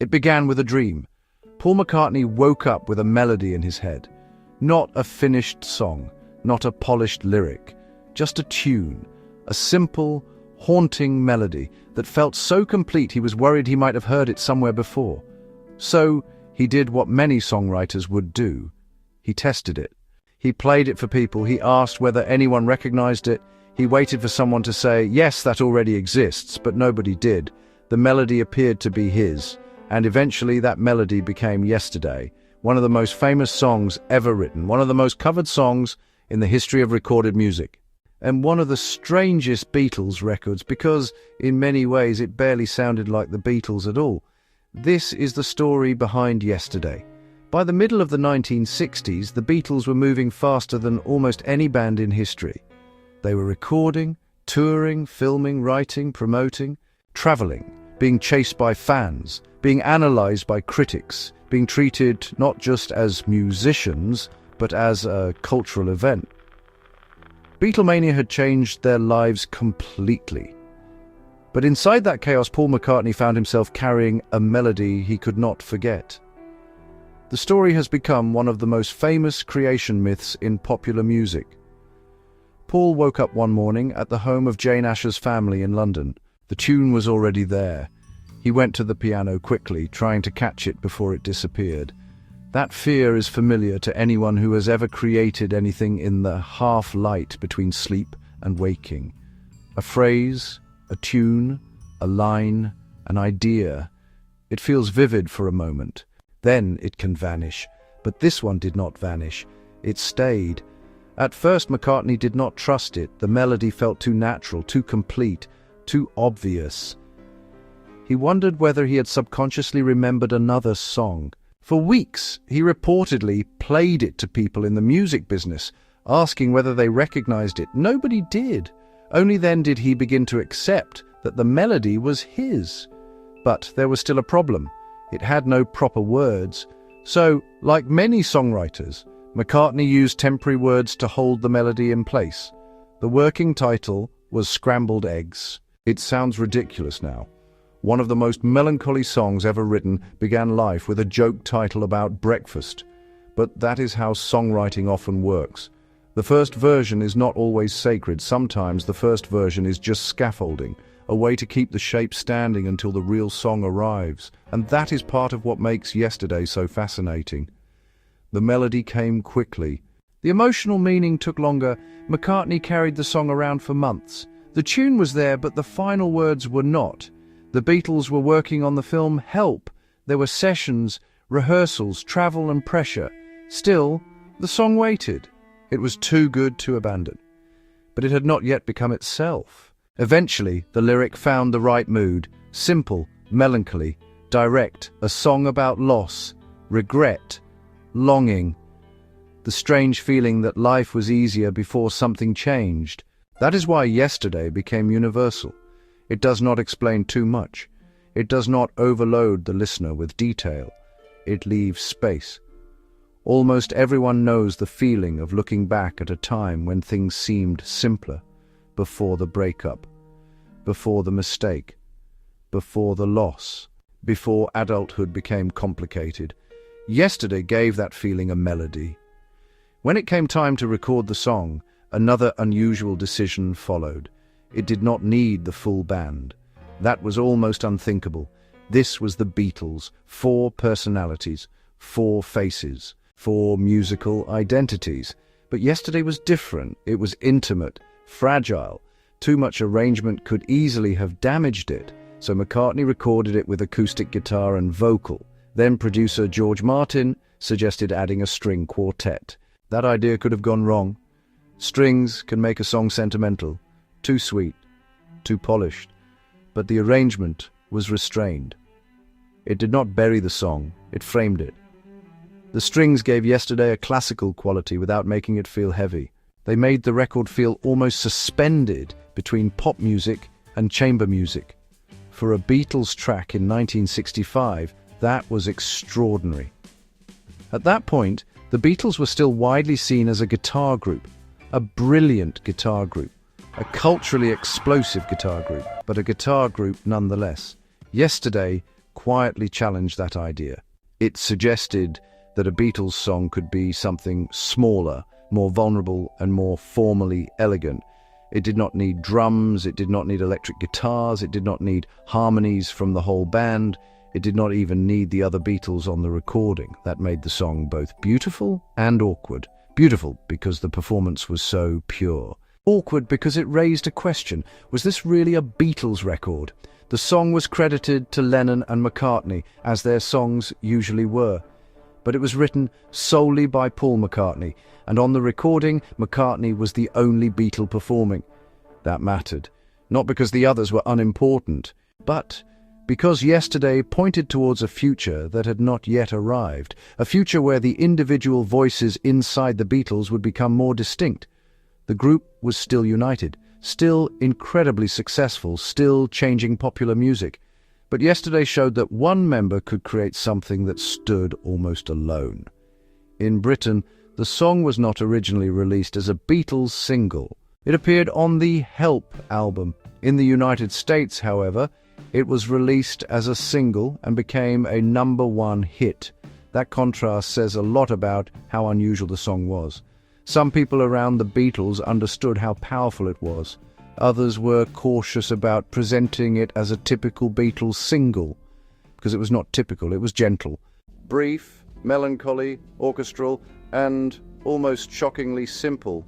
It began with a dream. Paul McCartney woke up with a melody in his head. Not a finished song, not a polished lyric, just a tune, a simple, haunting melody that felt so complete he was worried he might have heard it somewhere before. So he did what many songwriters would do. He tested it. He played it for people. He asked whether anyone recognized it. He waited for someone to say, yes, that already exists, but nobody did. The melody appeared to be his, and eventually that melody became Yesterday, one of the most famous songs ever written, one of the most covered songs in the history of recorded music, and one of the strangest Beatles records because, in many ways, it barely sounded like the Beatles at all. This is the story behind Yesterday. By the middle of the 1960s, the Beatles were moving faster than almost any band in history. They were recording, touring, filming, writing, promoting, traveling, being chased by fans, being analyzed by critics, being treated not just as musicians, but as a cultural event. Beatlemania had changed their lives completely. But inside that chaos, Paul McCartney found himself carrying a melody he could not forget. The story has become one of the most famous creation myths in popular music. Paul woke up one morning at the home of Jane Asher's family in London. The tune was already there. He went to the piano quickly, trying to catch it before it disappeared. That fear is familiar to anyone who has ever created anything in the half-light between sleep and waking. A phrase, a tune, a line, an idea. It feels vivid for a moment. Then it can vanish. But this one did not vanish. It stayed. At first, McCartney did not trust it. The melody felt too natural, too complete, too obvious. He wondered whether he had subconsciously remembered another song. For weeks, he reportedly played it to people in the music business, asking whether they recognized it. Nobody did. Only then did he begin to accept that the melody was his. But there was still a problem. It had no proper words. So, like many songwriters, McCartney used temporary words to hold the melody in place. The working title was Scrambled Eggs. It sounds ridiculous now. One of the most melancholy songs ever written began life with a joke title about breakfast. But that is how songwriting often works. The first version is not always sacred. Sometimes the first version is just scaffolding, a way to keep the shape standing until the real song arrives. And that is part of what makes Yesterday so fascinating. The melody came quickly. The emotional meaning took longer. McCartney carried the song around for months. The tune was there, but the final words were not. The Beatles were working on the film Help. There were sessions, rehearsals, travel and pressure. Still, the song waited. It was too good to abandon. But it had not yet become itself. Eventually, the lyric found the right mood. Simple, melancholy, direct, a song about loss, regret, longing. The strange feeling that life was easier before something changed. That is why Yesterday became universal. It does not explain too much. It does not overload the listener with detail. It leaves space. Almost everyone knows the feeling of looking back at a time when things seemed simpler, before the breakup, before the mistake, before the loss, before adulthood became complicated. Yesterday gave that feeling a melody. When it came time to record the song, another unusual decision followed. It did not need the full band. That was almost unthinkable. This was the Beatles, 4 personalities, 4 faces, 4 musical identities. But Yesterday was different. It was intimate, fragile. Too much arrangement could easily have damaged it. So McCartney recorded it with acoustic guitar and vocal. Then producer George Martin suggested adding a string quartet. That idea could have gone wrong. Strings can make a song sentimental, too sweet, too polished. But the arrangement was restrained. It did not bury the song, it framed it. The strings gave Yesterday a classical quality without making it feel heavy. They made the record feel almost suspended between pop music and chamber music. For a Beatles track in 1965, that was extraordinary. At that point, the Beatles were still widely seen as a guitar group, a brilliant guitar group, a culturally explosive guitar group, but a guitar group nonetheless. Yesterday quietly challenged that idea. It suggested that a Beatles song could be something smaller, more vulnerable, and more formally elegant. It did not need drums, it did not need electric guitars, it did not need harmonies from the whole band, it did not even need the other Beatles on the recording. That made the song both beautiful and awkward. Beautiful because the performance was so pure. Awkward because it raised a question. Was this really a Beatles record? The song was credited to Lennon and McCartney, as their songs usually were. But it was written solely by Paul McCartney, and on the recording, McCartney was the only Beatle performing. That mattered, not because the others were unimportant, but because Yesterday pointed towards a future that had not yet arrived, a future where the individual voices inside the Beatles would become more distinct. The group was still united, still incredibly successful, still changing popular music. But Yesterday showed that one member could create something that stood almost alone. In Britain, the song was not originally released as a Beatles single. It appeared on the Help album. In the United States, however, it was released as a single and became a #1 hit. That contrast says a lot about how unusual the song was. Some people around the Beatles understood how powerful it was. Others were cautious about presenting it as a typical Beatles single, because it was not typical, it was gentle. Brief, melancholy, orchestral, and almost shockingly simple.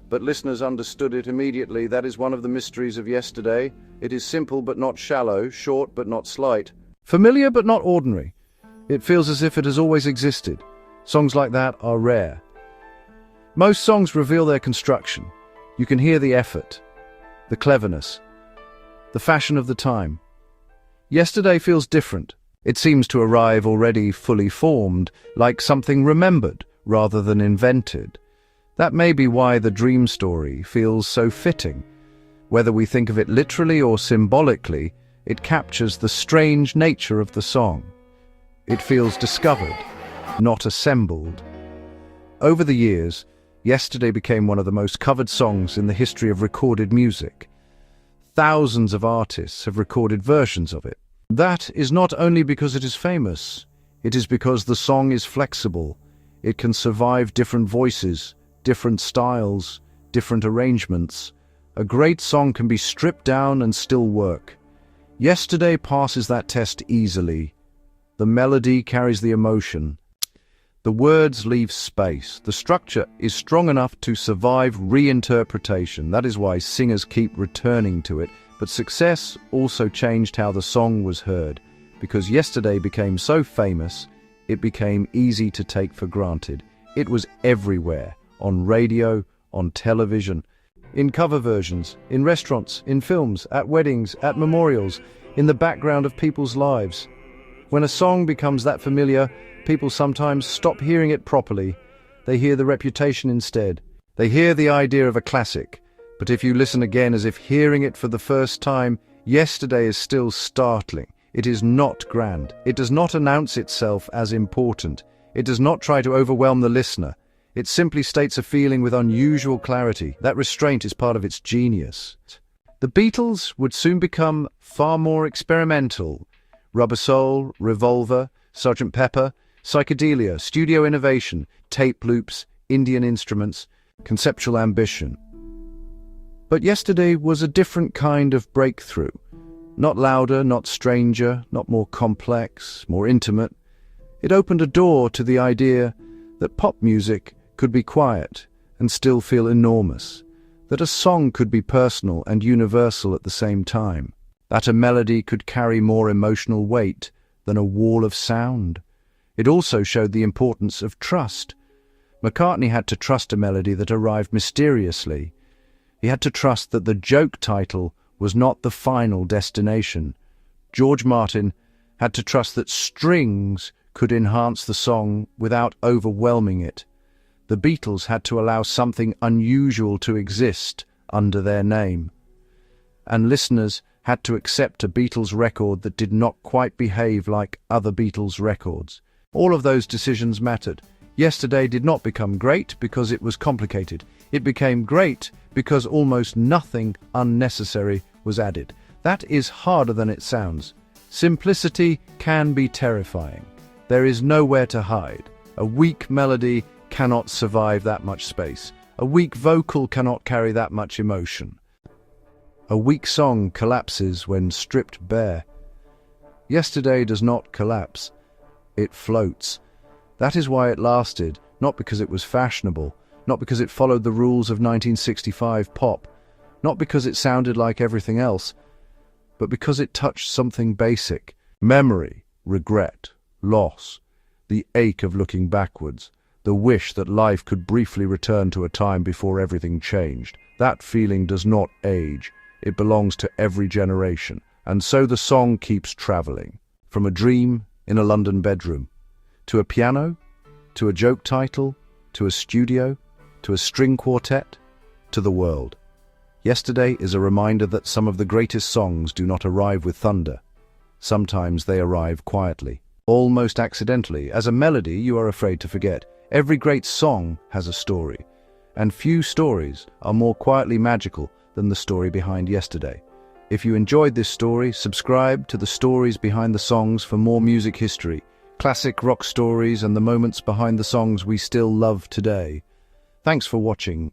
But listeners understood it immediately. That is one of the mysteries of Yesterday. It is simple but not shallow, short but not slight. Familiar but not ordinary. It feels as if it has always existed. Songs like that are rare. Most songs reveal their construction. You can hear the effort, the cleverness, the fashion of the time. Yesterday feels different. It seems to arrive already fully formed, like something remembered rather than invented. That may be why the dream story feels so fitting. Whether we think of it literally or symbolically, it captures the strange nature of the song. It feels discovered, not assembled. Over the years, Yesterday became one of the most covered songs in the history of recorded music. Thousands of artists have recorded versions of it. That is not only because it is famous, it is because the song is flexible. It can survive different voices, different styles, different arrangements. A great song can be stripped down and still work. Yesterday passes that test easily. The melody carries the emotion. The words leave space. The structure is strong enough to survive reinterpretation. That is why singers keep returning to it. But success also changed how the song was heard. Because Yesterday became so famous, it became easy to take for granted. It was everywhere, on radio, on television, in cover versions, in restaurants, in films, at weddings, at memorials, in the background of people's lives. When a song becomes that familiar, people sometimes stop hearing it properly. They hear the reputation instead. They hear the idea of a classic. But if you listen again as if hearing it for the first time, Yesterday is still startling. It is not grand. It does not announce itself as important. It does not try to overwhelm the listener. It simply states a feeling with unusual clarity. That restraint is part of its genius. The Beatles would soon become far more experimental. Rubber Soul, Revolver, Sgt. Pepper, psychedelia, studio innovation, tape loops, Indian instruments, conceptual ambition. But Yesterday was a different kind of breakthrough. Not louder, not stranger, not more complex, more intimate. It opened a door to the idea that pop music could be quiet and still feel enormous, that a song could be personal and universal at the same time, that a melody could carry more emotional weight than a wall of sound. It also showed the importance of trust. McCartney had to trust a melody that arrived mysteriously. He had to trust that the joke title was not the final destination. George Martin had to trust that strings could enhance the song without overwhelming it. The Beatles had to allow something unusual to exist under their name. And listeners had to accept a Beatles record that did not quite behave like other Beatles records. All of those decisions mattered. Yesterday did not become great because it was complicated. It became great because almost nothing unnecessary was added. That is harder than it sounds. Simplicity can be terrifying. There is nowhere to hide. A weak melody cannot survive that much space. A weak vocal cannot carry that much emotion. A weak song collapses when stripped bare. Yesterday does not collapse. It floats. That is why it lasted, not because it was fashionable, not because it followed the rules of 1965 pop, not because it sounded like everything else, but because it touched something basic. Memory, regret, loss, the ache of looking backwards, the wish that life could briefly return to a time before everything changed. That feeling does not age. It belongs to every generation. And so the song keeps traveling. From a dream in a London bedroom, to a piano, to a joke title, to a studio, to a string quartet, to the world. Yesterday is a reminder that some of the greatest songs do not arrive with thunder. Sometimes they arrive quietly, almost accidentally. As a melody you are afraid to forget. Every great song has a story, and few stories are more quietly magical than the story behind yesterday. If you enjoyed this story, subscribe to the Stories Behind the Songs for more music history, classic rock stories and the moments behind the songs we still love today. Thanks for watching.